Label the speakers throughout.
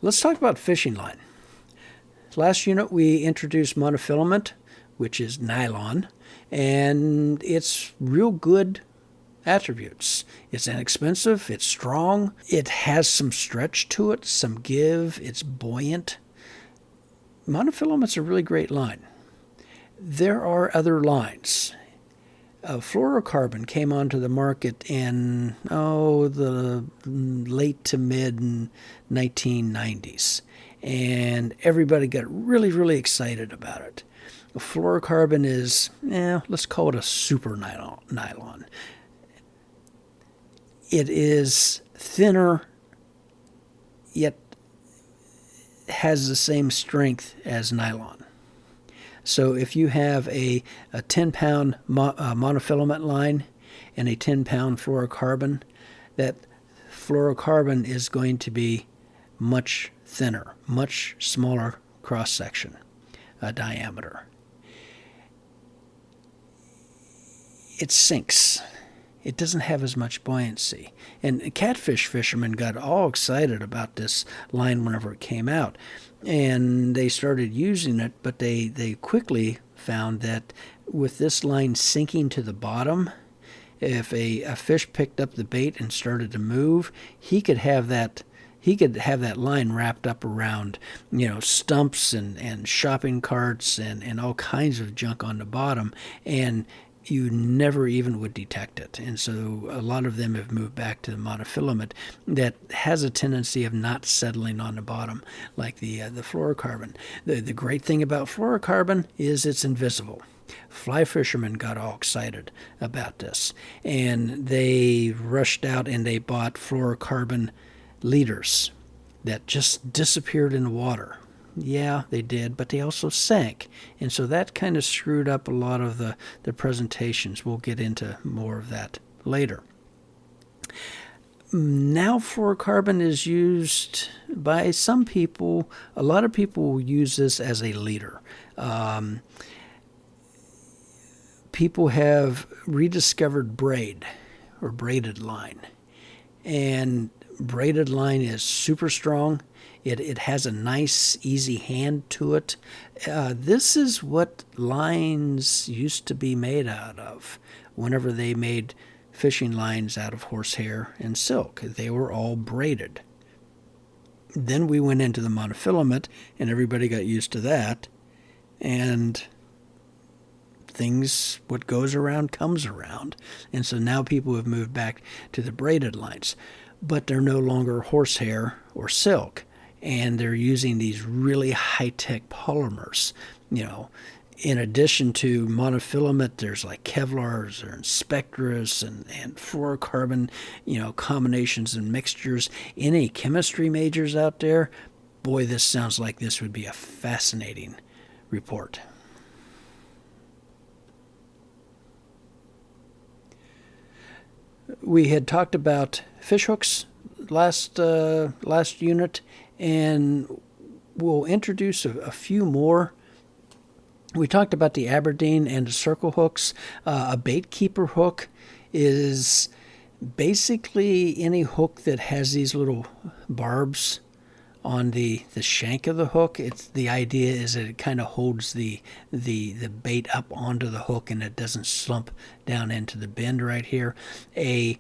Speaker 1: Let's talk about fishing line. Last unit we introduced monofilament, which is nylon, and it's real good attributes. It's inexpensive, it's strong, it has some stretch to it, some give, it's buoyant. Monofilament's a really great line. There are other lines. Fluorocarbon came onto the market in the late to mid 1990s, and everybody got really excited about it. Fluorocarbon is, let's call it a super nylon. It is thinner, yet has the same strength as nylon. So if you have a 10-pound monofilament line and a 10-pound fluorocarbon, that fluorocarbon is going to be much thinner, much smaller cross-section diameter. It sinks. It doesn't have as much buoyancy. And catfish fishermen got all excited about this line whenever it came out. And they started using it, but they quickly found that with this line sinking to the bottom, if a fish picked up the bait and started to move, he could have that line wrapped up around, stumps and shopping carts and all kinds of junk on the bottom, and you never even would detect it. And so a lot of them have moved back to the monofilament that has a tendency of not settling on the bottom like the fluorocarbon. The great thing about fluorocarbon is it's invisible. Fly fishermen got all excited about this, and they rushed out and they bought fluorocarbon leaders that just disappeared in the water. Yeah, they did, but they also sank. And so that kind of screwed up a lot of the presentations. We'll get into more of that later. Now fluorocarbon is used by some people. A lot of people will use this as a leader. People have rediscovered braid or braided line. And braided line is super strong. It has a nice, easy hand to it. This is what lines used to be made out of whenever they made fishing lines out of horsehair and silk. They were all braided. Then we went into the monofilament, and everybody got used to that. And what goes around comes around. And so now people have moved back to the braided lines. But they're no longer horsehair or silk, and they're using these really high-tech polymers. In addition to monofilament, there's like Kevlars and Spectras and fluorocarbon, combinations and mixtures. Any chemistry majors out there, boy, this sounds like this would be a fascinating report. We had talked about fish hooks last unit, and we'll introduce a few more. We talked about the Aberdeen and the circle hooks. A bait keeper hook is basically any hook that has these little barbs on the shank of the hook. The idea is that it kind of holds the bait up onto the hook and it doesn't slump down into the bend right here. A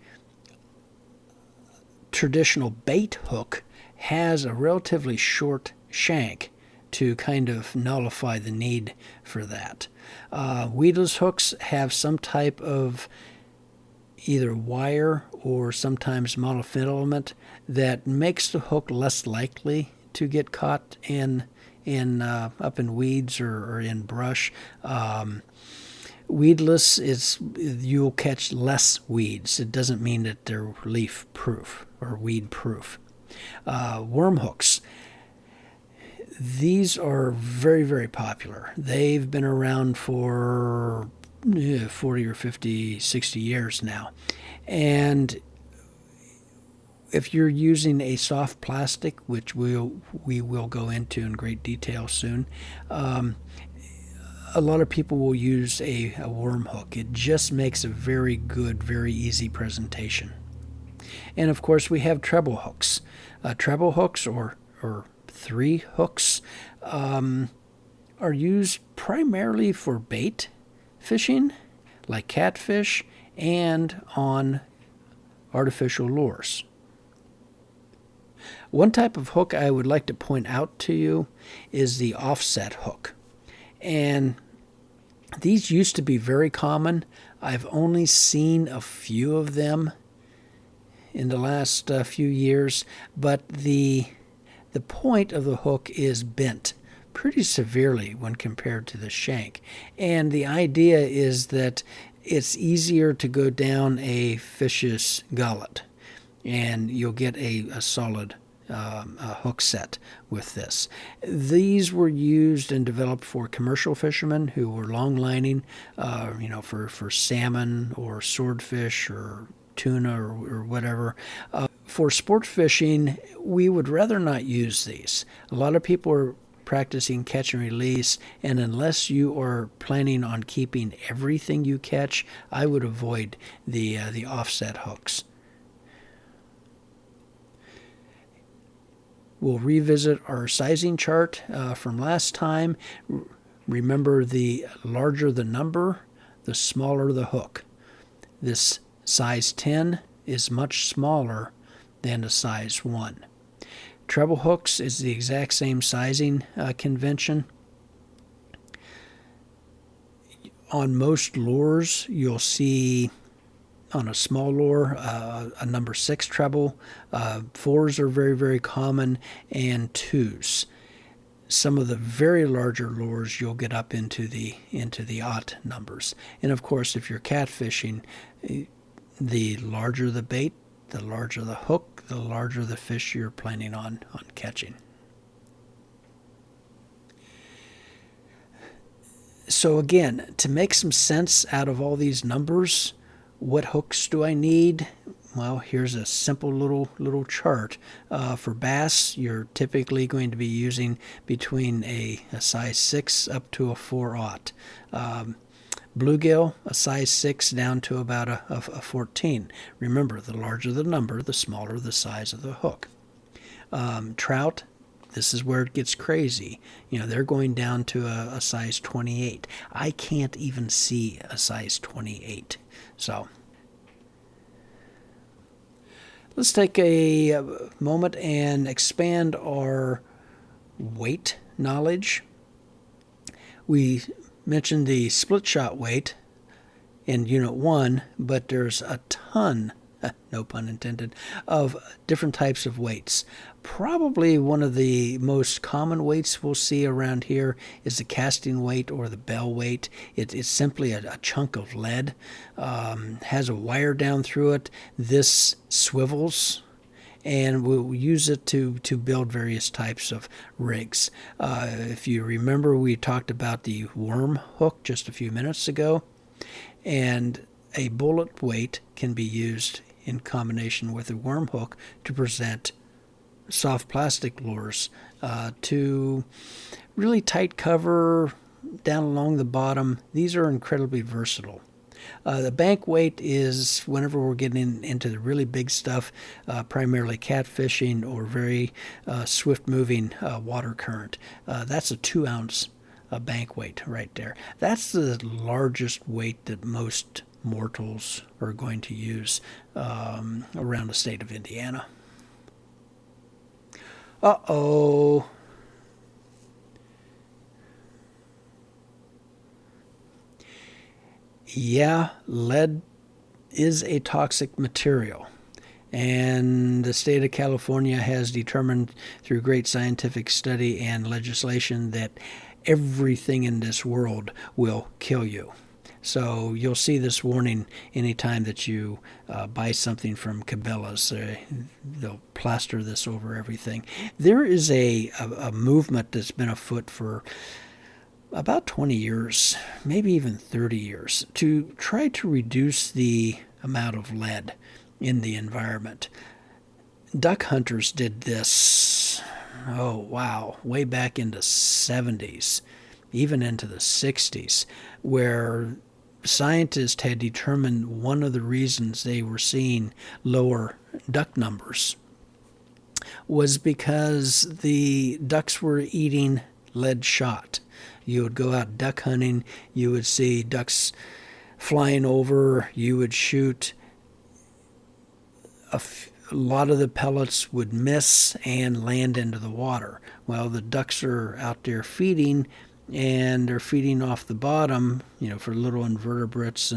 Speaker 1: traditional bait hook has a relatively short shank to kind of nullify the need for that. Weedless hooks have some type of either wire or sometimes monofilament that makes the hook less likely to get caught in up in weeds or in brush. Weedless is you'll catch less weeds. It doesn't mean that they're leaf proof or weed proof. Worm hooks. These are very popular. They've been around for 40 or 50, 60 years now. And if you're using a soft plastic, which we will go into in great detail soon, a lot of people will use a worm hook. It just makes a very good, very easy presentation. And of course we have treble hooks. Treble hooks or or 3 hooks are used primarily for bait fishing, like catfish, and on artificial lures. One type of hook I would like to point out to you is the offset hook. And these used to be very common. I've only seen a few of them in the last few years, but the point of the hook is bent pretty severely when compared to the shank. And the idea is that it's easier to go down a fish's gullet, and you'll get a solid hook set with this. These were used and developed for commercial fishermen who were long lining, for salmon or swordfish or tuna or whatever. For sport fishing, we would rather not use these. A lot of people are practicing catch and release, and unless you are planning on keeping everything you catch, I would avoid the offset hooks. We'll revisit our sizing chart from last time. Remember, the larger the number, the smaller the hook. This size 10 is much smaller than a size 1. Treble hooks is the exact same sizing convention. On most lures, you'll see on a small lure a number 6 treble. 4s are very, very common, and 2s. Some of the very larger lures, you'll get up into the odd numbers. And of course, if you're catfishing, the larger the bait, the larger the hook, the larger the fish you're planning on catching. So again, to make some sense out of all these numbers, what hooks do I need? Well, here's a simple little chart. For bass, you're typically going to be using between a size 6 up to a 4/0. Bluegill, a size 6 down to about a 14. Remember, the larger the number, the smaller the size of the hook. Trout, this is where it gets crazy. They're going down to a size 28. I can't even see a size 28. So let's take a moment and expand our weight knowledge. We mentioned the split shot weight in Unit 1, but there's a ton, no pun intended, of different types of weights. Probably one of the most common weights we'll see around here is the casting weight or the bell weight. It's simply a chunk of lead, has a wire down through it. This swivels, and we'll use it to build various types of rigs. If you remember, we talked about the worm hook just a few minutes ago, and a bullet weight can be used in combination with a worm hook to present soft plastic lures to really tight cover down along the bottom. These are incredibly versatile. The bank weight is whenever we're getting into the really big stuff, primarily catfishing or very swift-moving water current. That's a 2-ounce bank weight right there. That's the largest weight that most mortals are going to use around the state of Indiana. Uh-oh. Yeah, lead is a toxic material, and the state of California has determined through great scientific study and legislation that everything in this world will kill you. So you'll see this warning anytime that you buy something from Cabela's. They'll plaster this over everything. There is a movement that's been afoot for about 20 years, maybe even 30 years, to try to reduce the amount of lead in the environment. Duck hunters did this, way back in the 70s, even into the 60s, where scientists had determined one of the reasons they were seeing lower duck numbers was because the ducks were eating lead shot. You would go out duck hunting, you would see ducks flying over, you would shoot. A lot of the pellets would miss and land into the water. Well, the ducks are out there feeding, and they're feeding off the bottom, for little invertebrates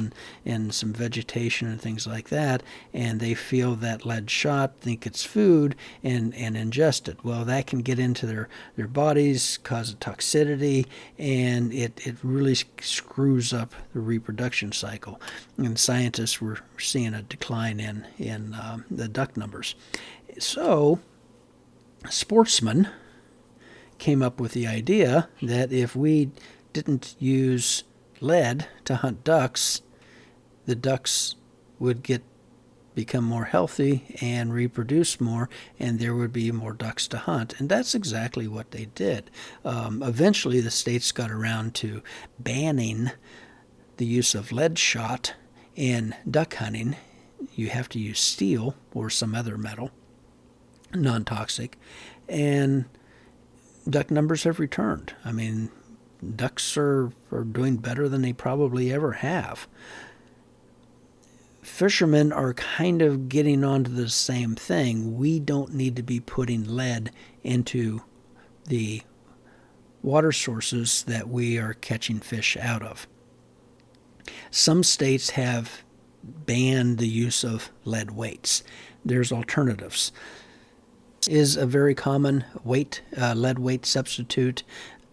Speaker 1: and some vegetation and things like that, and they feel that lead shot, think it's food, and ingest it. Well, that can get into their bodies, cause a toxicity, and it really screws up the reproduction cycle. And scientists were seeing a decline in the duck numbers. So, sportsmen came up with the idea that if we didn't use lead to hunt ducks, the ducks would become more healthy and reproduce more, and there would be more ducks to hunt. And that's exactly what they did. Eventually, the states got around to banning the use of lead shot in duck hunting. You have to use steel or some other metal, non-toxic, and duck numbers have returned. I mean, ducks are doing better than they probably ever have. Fishermen are kind of getting onto the same thing. We don't need to be putting lead into the water sources that we are catching fish out of. Some states have banned the use of lead weights. There's alternatives. Is a very common lead weight substitute.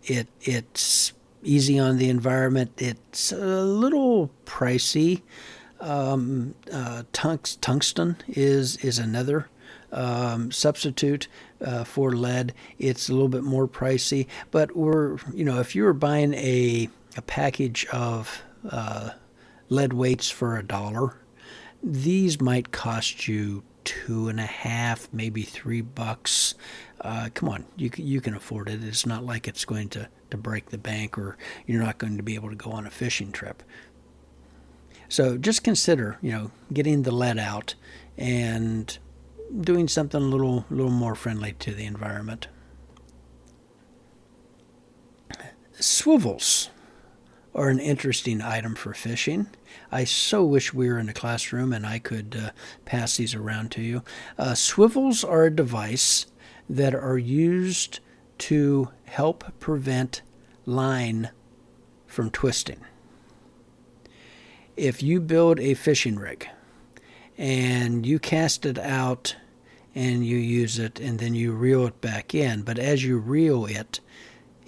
Speaker 1: It's easy on the environment. It's a little pricey. Tungsten is another substitute for lead. It's a little bit more pricey, but if you were buying a package of lead weights for $1, these might cost you $2.50, maybe $3. Come on, you can afford it. It's not like it's going to break the bank, or you're not going to be able to go on a fishing trip. So just consider, getting the lead out and doing something a little more friendly to the environment. Swivels are an interesting item for fishing. I so wish we were in a classroom and I could pass these around to you. Swivels are a device that are used to help prevent line from twisting. If you build a fishing rig and you cast it out and you use it and then you reel it back in, but as you reel it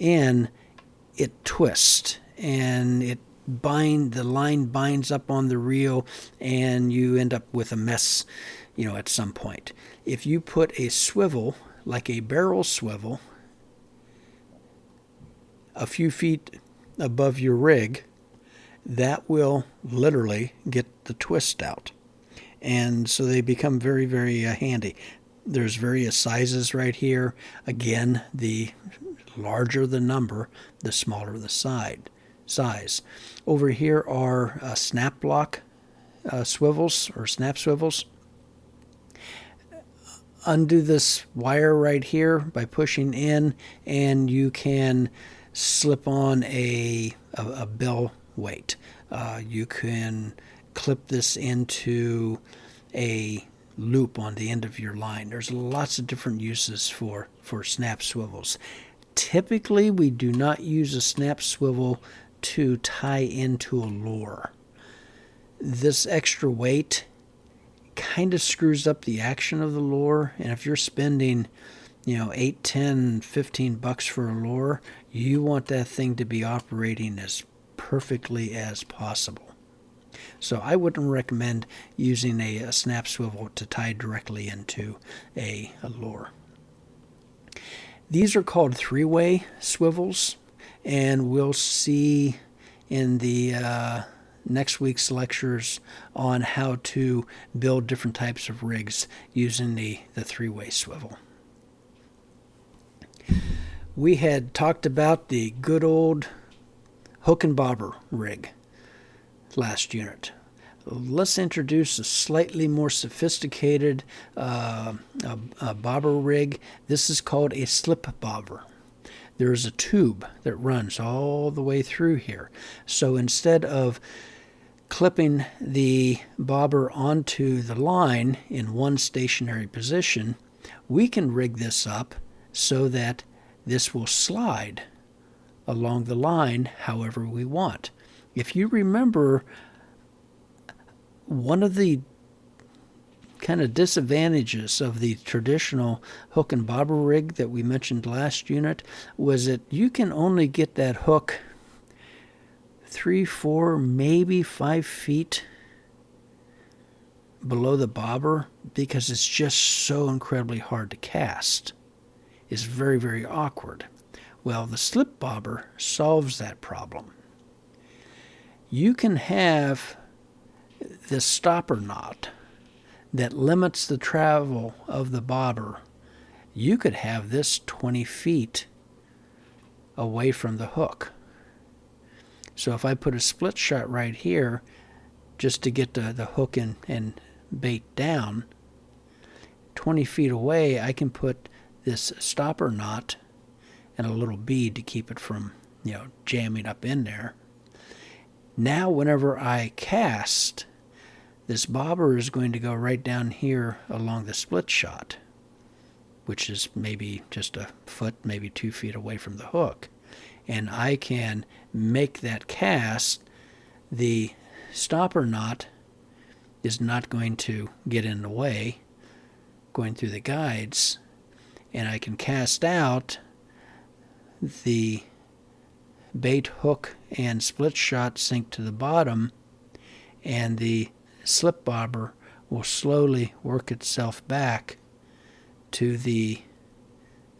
Speaker 1: in, it twists and the line binds up on the reel, and you end up with a mess, at some point. If you put a swivel, like a barrel swivel, a few feet above your rig, that will literally get the twist out. And so they become very, very handy. There's various sizes right here. Again, the larger the number, the smaller the size. Over here are snap block swivels or snap swivels. Undo this wire right here by pushing in, and you can slip on a bell weight. You can clip this into a loop on the end of your line. There's lots of different uses for snap swivels. Typically, we do not use a snap swivel to tie into a lure. This extra weight kind of screws up the action of the lure, and if you're spending $8, $10, $15 for a lure, you want that thing to be operating as perfectly as possible. So I wouldn't recommend using a snap swivel to tie directly into a lure. These are called three-way swivels, and we'll see in the next week's lectures on how to build different types of rigs using the three-way swivel. We had talked about the good old hook and bobber rig last unit. let's introduce a slightly more sophisticated bobber rig. This is called a slip bobber. There is a tube that runs all the way through here. So instead of clipping the bobber onto the line in one stationary position, we can rig this up so that this will slide along the line however we want. If you remember, one of the kind of disadvantages of the traditional hook and bobber rig that we mentioned last unit was that you can only get that hook 3, 4, maybe 5 feet below the bobber because it's just so incredibly hard to cast. It's very, very awkward. Well, the slip bobber solves that problem. You can have this stopper knot that limits the travel of the bobber. You could have this 20 feet away from the hook. So if I put a split shot right here just to get the hook and bait down, 20 feet away I can put this stopper knot and a little bead to keep it from, jamming up in there. Now whenever I cast, this bobber is going to go right down here along the split shot, which is maybe just a foot, maybe 2 feet away from the hook. And I can make that cast. The stopper knot is not going to get in the way going through the guides, and I can cast out. The bait, hook, and split shot sink to the bottom, and the slip bobber will slowly work itself back to the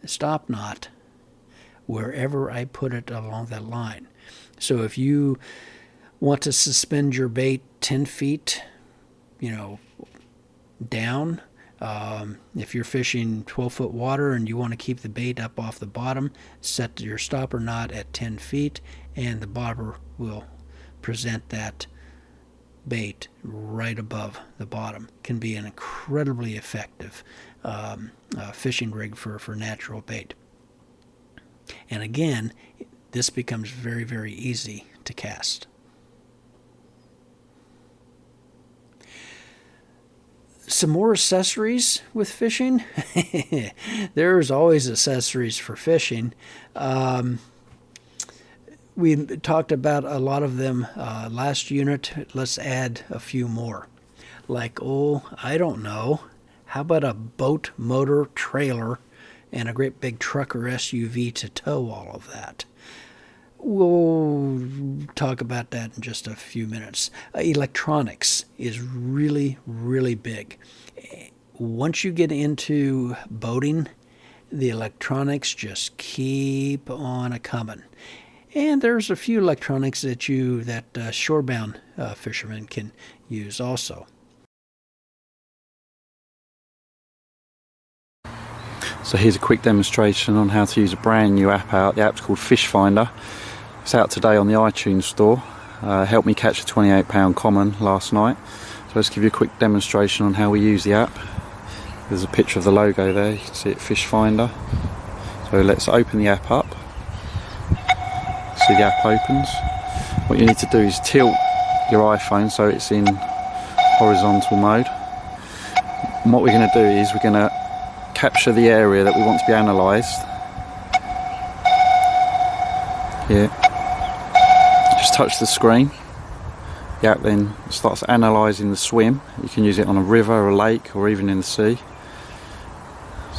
Speaker 1: stop knot wherever I put it along that line. So if you want to suspend your bait 10 feet, down, if you're fishing 12-foot water and you want to keep the bait up off the bottom, set your stopper knot at 10 feet and the bobber will present that bait right above the bottom. Can be an incredibly effective fishing rig for natural bait. And again, this becomes very, very easy to cast. Some more accessories with fishing. There's always accessories for fishing. We talked about a lot of them last unit. Let's add a few more. Like, I don't know. How about a boat motor trailer and a great big truck or SUV to tow all of that? We'll talk about that in just a few minutes. Electronics is really, really big. Once you get into boating, the electronics just keep on a-coming. And there's a few electronics that shorebound fishermen can use also.
Speaker 2: So here's a quick demonstration on how to use a brand new app out. The app's called FishFinder. It's out today on the iTunes store. Helped me catch a £28 common last night. So let's give you a quick demonstration on how we use the app. There's a picture of the logo there, you can see it, FishFinder. So let's open the app up. See the app opens. What you need to do is tilt your iPhone so it's in horizontal mode. And what we're going to do is we're going to capture the area that we want to be analysed. Here. Just touch the screen. The app then starts analysing the swim. You can use it on a river, a lake, or even in the sea.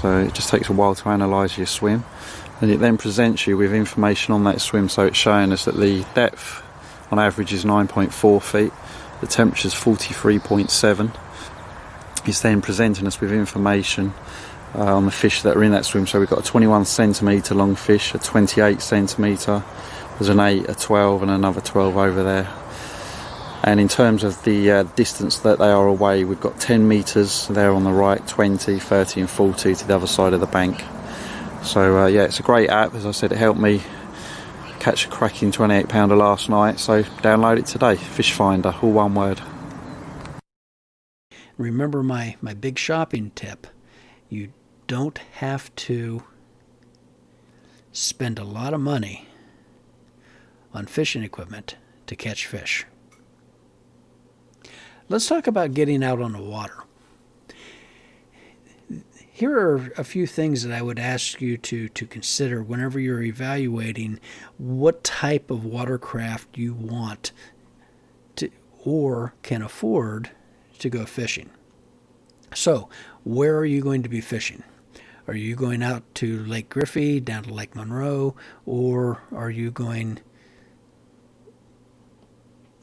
Speaker 2: So it just takes a while to analyse your swim. And it then presents you with information on that swim. So it's showing us that the depth on average is 9.4 feet. The temperature is 43.7. It's then presenting us with information on the fish that are in that swim. So we've got a 21 centimetre long fish, a 28 centimetre, there's an 8, a 12 and another 12 over there. And in terms of the distance that they are away, we've got 10 metres there on the right, 20, 30 and 40 to the other side of the bank. So yeah, it's a great app. As I said, it helped me catch a cracking £28 last night. So download it today, FishFinder, all one word.
Speaker 1: Remember my big shopping tip. You don't have to spend a lot of money on fishing equipment to catch fish. Let's talk about getting out on the water. Here are a few things that I would ask you to consider whenever you're evaluating what type of watercraft you want to or can afford to go fishing. So, where are you going to be fishing? Are you going out to Lake Griffey, down to Lake Monroe, or are you going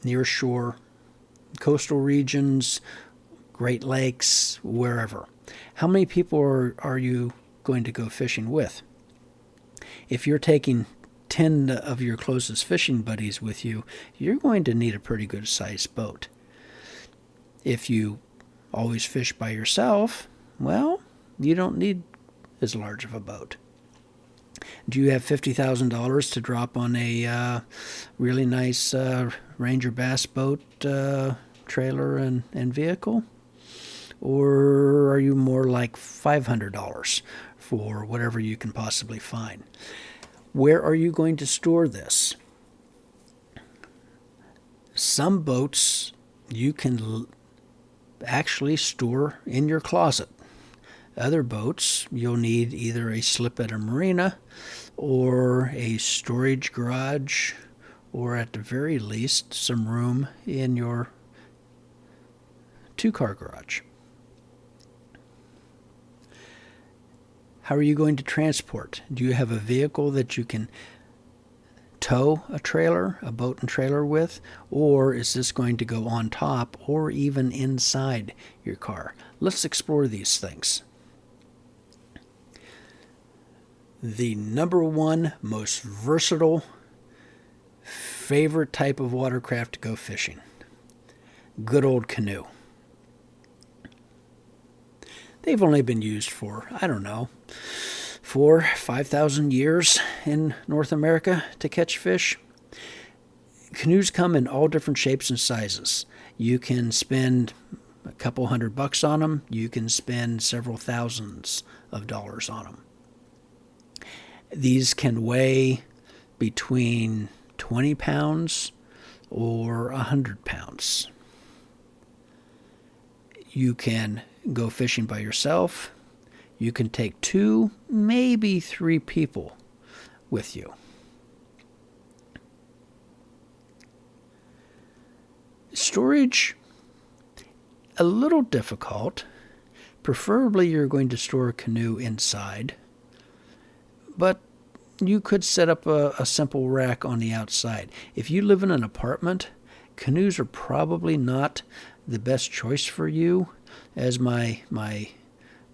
Speaker 1: near shore, coastal regions, Great Lakes, wherever? How many people are you going to go fishing with? If you're taking 10 of your closest fishing buddies with you, you're going to need a pretty good sized boat. If you always fish by yourself, well, you don't need as large of a boat. Do you have $50,000 to drop on a really nice Ranger bass boat trailer and vehicle? Or are you more like $500 for whatever you can possibly find? Where are you going to store this? Some boats you can actually store in your closet. Other boats, you'll need either a slip at a marina or a storage garage, or at the very least, some room in your two-car garage. How are you going to transport? Do you have a vehicle that you can tow a trailer, a boat and trailer with? Or is this going to go on top or even inside your car? Let's explore these things. The number one most versatile, favorite type of watercraft to go fishing. Good old canoe. They've only been used for, 5,000 years in North America to catch fish. Canoes come in all different shapes and sizes. You can spend a couple $100 on them. You can spend several thousands of dollars on them. These can weigh between 20 pounds or 100 pounds. You can go fishing by yourself. You can take 2, maybe 3 people with you. Storage, a little difficult. Preferably you're going to store a canoe inside, but you could set up a simple rack on the outside. If you live in an apartment, canoes are probably not the best choice for you, as my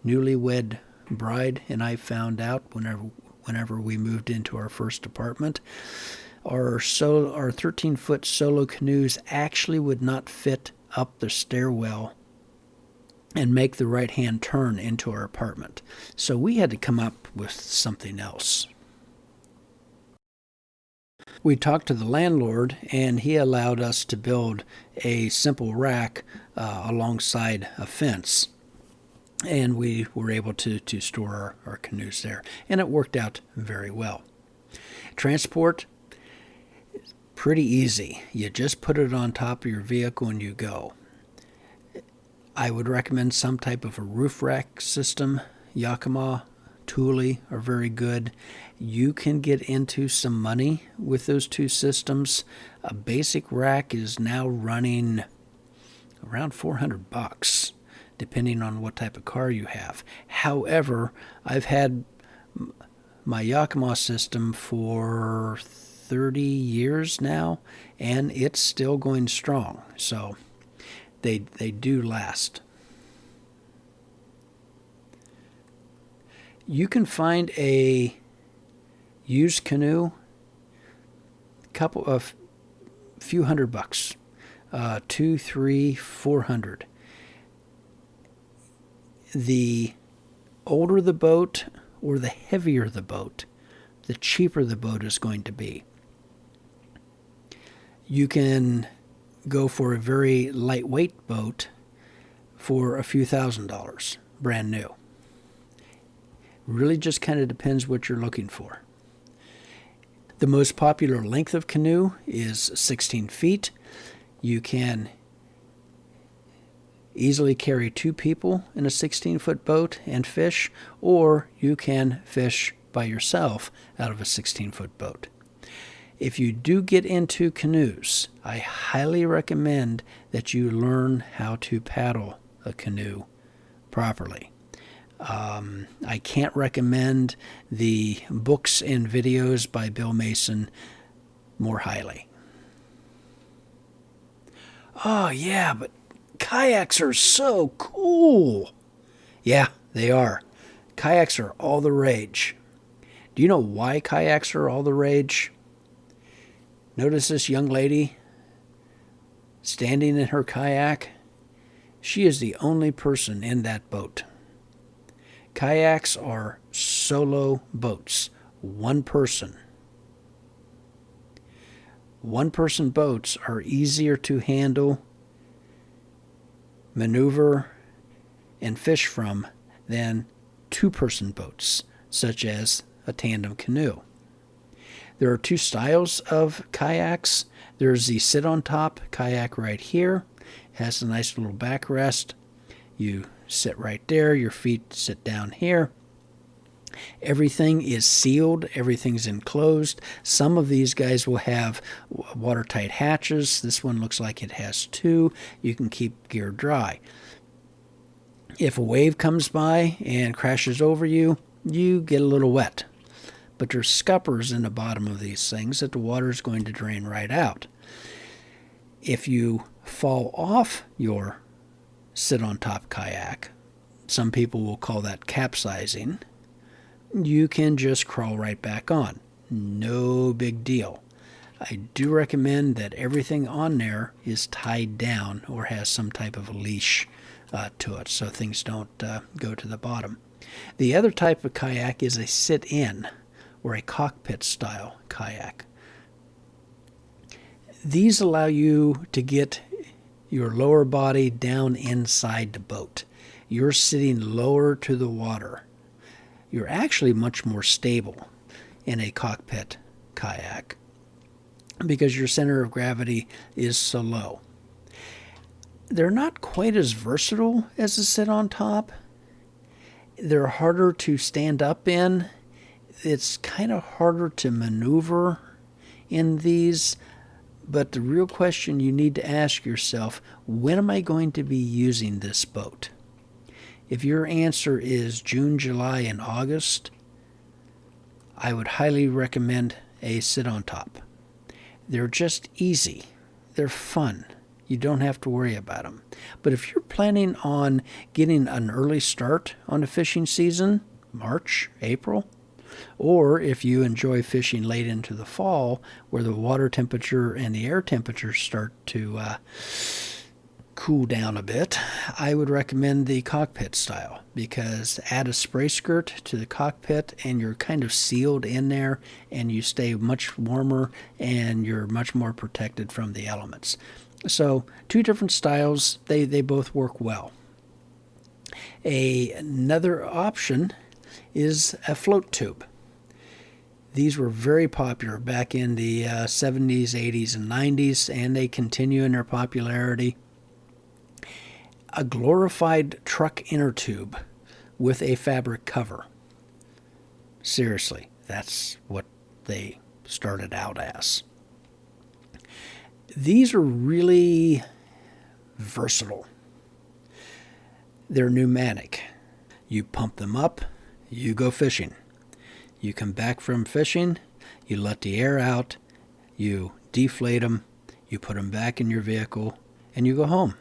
Speaker 1: newlywed bride and I found out whenever we moved into our first apartment. Our 13-foot solo canoes actually would not fit up the stairwell and make the right-hand turn into our apartment. So we had to come up with something else. We talked to the landlord, and he allowed us to build a simple rack alongside a fence. And we were able to store our canoes there. And it worked out very well. Transport, pretty easy. You just put it on top of your vehicle and you go. I would recommend some type of a roof rack system. Yakima, Thule are very good. You can get into some money with those two systems. A basic rack is now running around $400, depending on what type of car you have. However, I've had my Yakima system for 30 years now, and it's still going strong. So they do last. You can find a used canoe, few $100, $200, $300, $400. The older the boat or the heavier the boat, the cheaper the boat is going to be. You can go for a very lightweight boat for a few $1,000s, brand new. Really just kind of depends what you're looking for. The most popular length of canoe is 16 feet. You can easily carry 2 people in a 16-foot boat and fish, or you can fish by yourself out of a 16-foot boat. If you do get into canoes, I highly recommend that you learn how to paddle a canoe properly. I can't recommend the books and videos by Bill Mason more highly. Oh yeah, but kayaks are so cool. Yeah, they are. Kayaks are all the rage. Do you know why kayaks are all the rage? Notice this young lady standing in her kayak. She is the only person in that boat. Kayaks are solo boats. One person. One-person boats are easier to handle, maneuver, and fish from than two-person boats, such as a tandem canoe. There are 2 styles of kayaks. There's the sit-on-top kayak right here. It has a nice little backrest. You sit right there. Your feet sit down here. Everything is sealed. Everything's enclosed. Some of these guys will have watertight hatches. This one looks like it has 2. You can keep gear dry. If a wave comes by and crashes over you, you get a little wet. But there's scuppers in the bottom of these things that the water is going to drain right out. If you fall off your sit-on-top kayak, some people will call that capsizing, you can just crawl right back on. No big deal. I do recommend that everything on there is tied down or has some type of a leash to it so things don't go to the bottom. The other type of kayak is a sit-in or a cockpit style kayak. These allow you to get your lower body down inside the boat. You're sitting lower to the water. You're actually much more stable in a cockpit kayak because your center of gravity is so low. They're not quite as versatile as a sit-on-top. They're harder to stand up in. It's kind of harder to maneuver in these, but the real question you need to ask yourself, when am I going to be using this boat? If your answer is June, July, and August, I would highly recommend a sit-on-top. They're just easy. They're fun. You don't have to worry about them. But if you're planning on getting an early start on the fishing season, March, April, or if you enjoy fishing late into the fall where the water temperature and the air temperature start to cool down a bit, I would recommend the cockpit style because add a spray skirt to the cockpit and you're kind of sealed in there and you stay much warmer and you're much more protected from the elements. So 2 different styles, they both work well. Another option is a float tube. These were very popular back in the 70s, 80s, and 90s, and they continue in their popularity. A glorified truck inner tube with a fabric cover. Seriously, that's what they started out as. These are really versatile. They're pneumatic. You pump them up, you go fishing. You come back from fishing, you let the air out, you deflate them, you put them back in your vehicle, and you go home.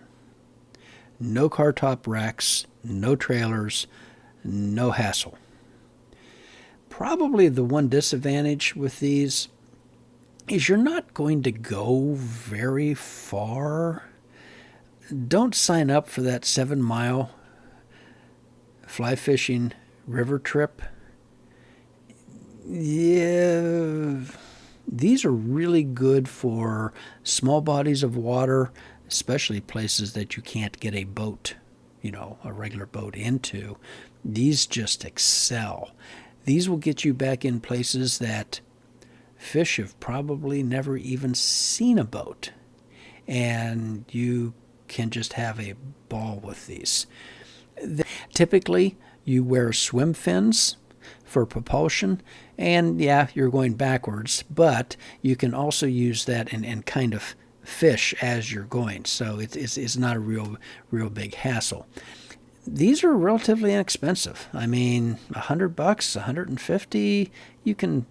Speaker 1: No car top racks, no trailers, no hassle. Probably the one disadvantage with these is you're not going to go very far. Don't sign up for that 7-mile fly fishing river trip. Yeah, these are really good for small bodies of water, especially places that you can't get a boat a regular boat into. These just excel. These will get you back in places that fish have probably never even seen a boat, and you can just have a ball with these. Typically, you wear swim fins for propulsion, and yeah, you're going backwards, but you can also use that and kind of fish as you're going, so it's not a real big hassle. These are relatively inexpensive. I mean, $100, $150, you can,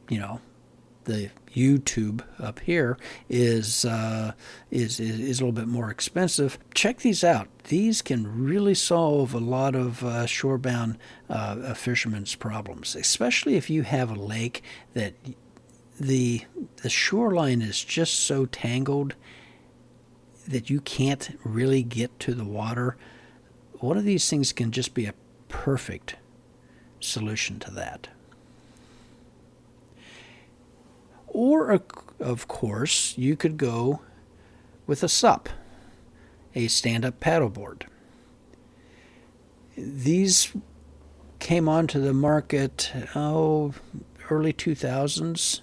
Speaker 1: the YouTube up here is a little bit more expensive. Check these out. These can really solve a lot of shorebound fishermen's problems, especially if you have a lake that the shoreline is just so tangled that you can't really get to the water. One of these things can just be a perfect solution to that. Or, of course, you could go with a SUP, a stand-up paddleboard. These came onto the market, early 2000s,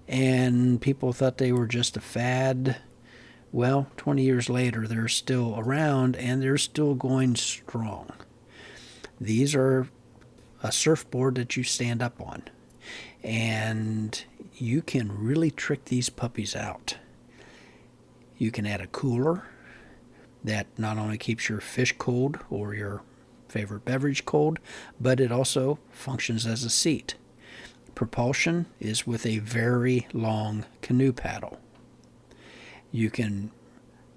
Speaker 1: and people thought they were just a fad. Well, 20 years later, they're still around, and they're still going strong. These are a surfboard that you stand up on, and you can really trick these puppies out. You can add a cooler that not only keeps your fish cold or your favorite beverage cold, but it also functions as a seat. Propulsion is with a very long canoe paddle. You can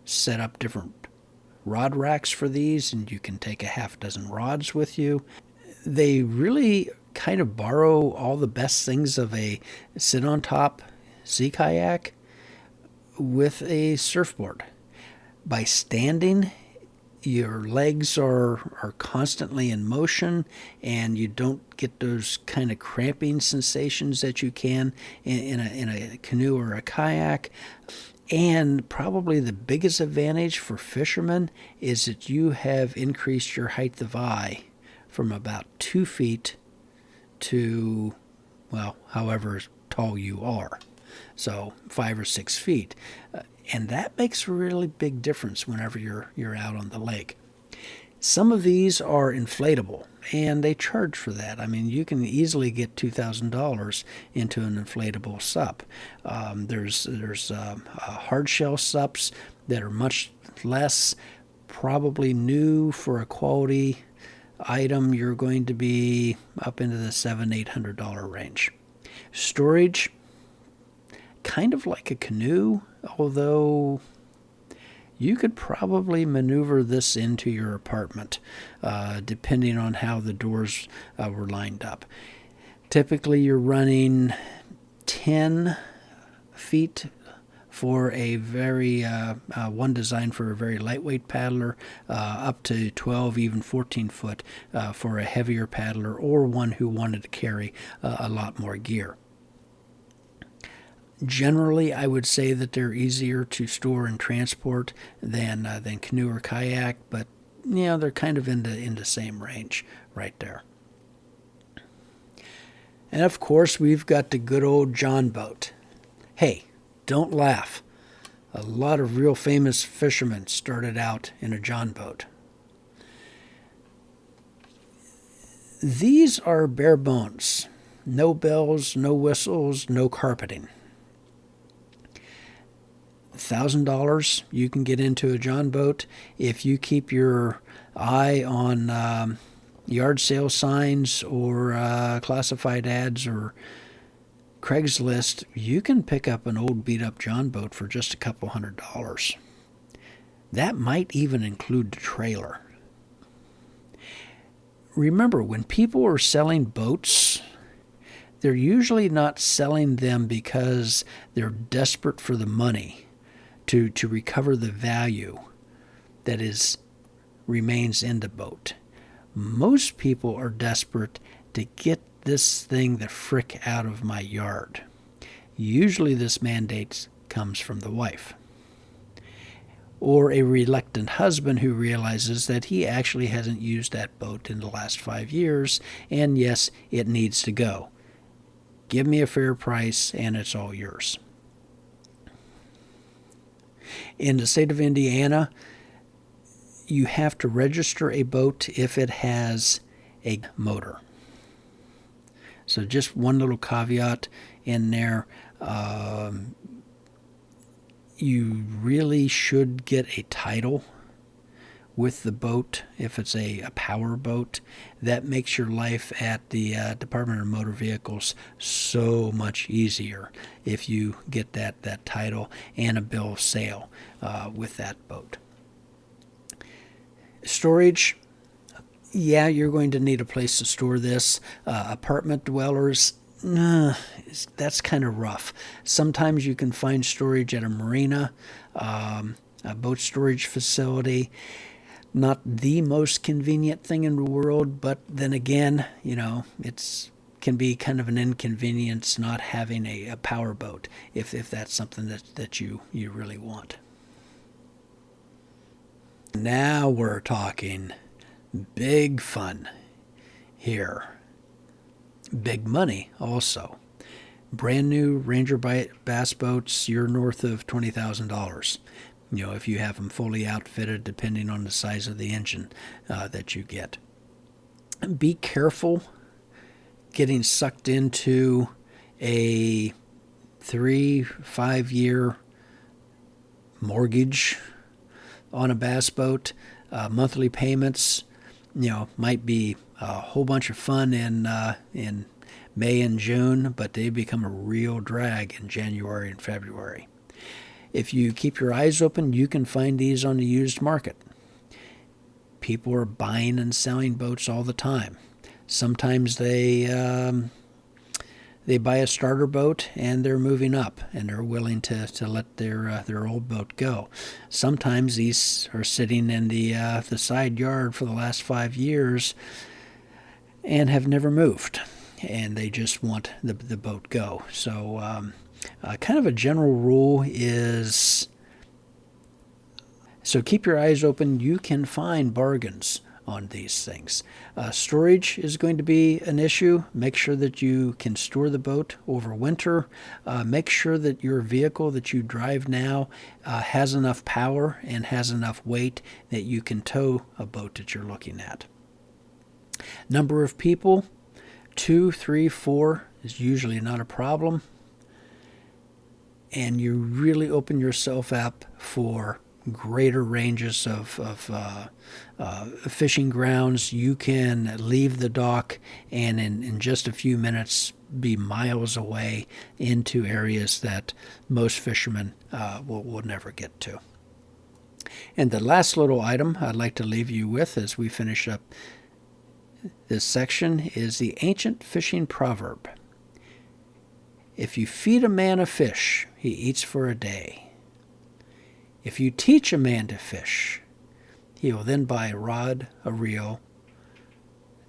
Speaker 1: set up different rod racks for these, and you can take a half dozen rods with you. They really kind of borrow all the best things of a sit-on-top sea kayak with a surfboard. By standing, your legs are constantly in motion, and you don't get those kind of cramping sensations that you can in a canoe or a kayak. And probably the biggest advantage for fishermen is that you have increased your height of eye from about 2 feet to, well, however tall you are. So 5 or 6 feet. And that makes a really big difference whenever you're out on the lake. Some of these are inflatable, and they charge for that. I mean, you can easily get $2,000 into an inflatable SUP. There's hard shell SUPs that are much less, probably new for a quality item. You're going to be up into the $700-800 range. Storage, kind of like a canoe, although you could probably maneuver this into your apartment, depending on how the doors were lined up. Typically, you're running 10 feet for a very, one designed for a very lightweight paddler, up to 12, even 14 foot for a heavier paddler or one who wanted to carry a lot more gear. Generally, I would say that they're easier to store and transport than canoe or kayak, but they're kind of in the same range right there. And of course, we've got the good old JON boat. Hey, don't laugh. A lot of real famous fishermen started out in a JON boat. These are bare bones. No bells, no whistles, no carpeting. $1,000, you can get into a JON boat. If you keep your eye on yard sale signs or classified ads or Craigslist, you can pick up an old beat-up JON boat for just a couple $100. That might even include the trailer. Remember, when people are selling boats, they're usually not selling them because they're desperate for the money to recover the value that remains in the boat. Most people are desperate to get this thing the frick out of my yard. Usually this mandate comes from the wife. or a reluctant husband who realizes that he actually hasn't used that boat in the last 5 years, and yes, it needs to go. Give me a fair price and it's all yours. In the state of Indiana, you have to register a boat if it has a motor. So just one little caveat in there. You really should get a title with the boat if it's a power boat. That makes your life at the Department of Motor Vehicles so much easier if you get that title and a bill of sale with that boat. Storage, yeah, you're going to need a place to store this. Apartment dwellers, that's kind of rough. Sometimes you can find storage at a marina, a boat storage facility. Not the most convenient thing in the world, but then again, it's can be kind of an inconvenience not having a power boat if that's something that you really want. Now we're talking big fun here. Big money also. Brand new Ranger bass boats, you're north of $20,000. If you have them fully outfitted, depending on the size of the engine that you get. Be careful getting sucked into a 3-5 year mortgage on a bass boat. Monthly payments, might be a whole bunch of fun in May and June, but they become a real drag in January and February. If you keep your eyes open, you can find these on the used market. People are buying and selling boats all the time. Sometimes they buy a starter boat and they're moving up and they're willing to let their old boat go. Sometimes these are sitting in the side yard for the last 5 years and have never moved, and they just want the boat go. So kind of a general rule is, so keep your eyes open. You can find bargains on these things. Storage is going to be an issue. Make sure that you can store the boat over winter. Make sure that your vehicle that you drive now has enough power and has enough weight that you can tow a boat that you're looking at. Number of people, 2, 3, 4 is usually not a problem. And you really open yourself up for greater ranges of fishing grounds. You can leave the dock and in just a few minutes be miles away into areas that most fishermen will never get to. And the last little item I'd like to leave you with as we finish up this section is the ancient fishing proverb. If you feed a man a fish, he eats for a day. If you teach a man to fish, he will then buy a rod, a reel,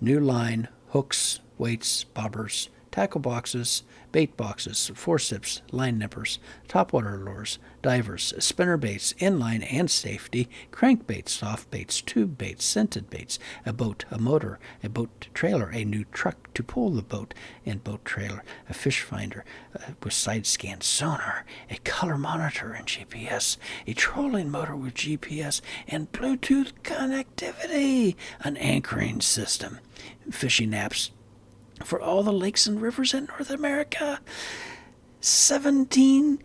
Speaker 1: new line, hooks, weights, bobbers, tackle boxes, bait boxes, forceps, line nippers, topwater lures, divers, spinner baits, inline and safety, crankbaits, soft baits, tube baits, scented baits, a boat, a motor, a boat trailer, a new truck to pull the boat and boat trailer, a fish finder with side scan sonar, a color monitor and GPS, a trolling motor with GPS and Bluetooth connectivity, an anchoring system, fishing apps for all the lakes and rivers in North America, 17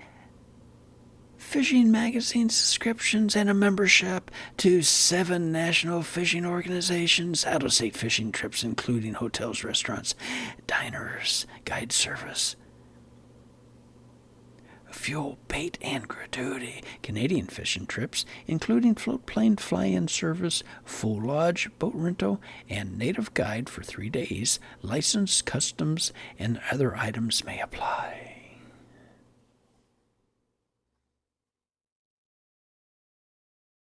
Speaker 1: fishing magazine subscriptions and a membership to 7 national fishing organizations, out-of-state fishing trips including hotels, restaurants, diners, guide service, fuel, bait, and gratuity, Canadian fishing trips, including float plane fly-in service, full lodge, boat rental, and native guide for 3 days. License, customs, and other items may apply.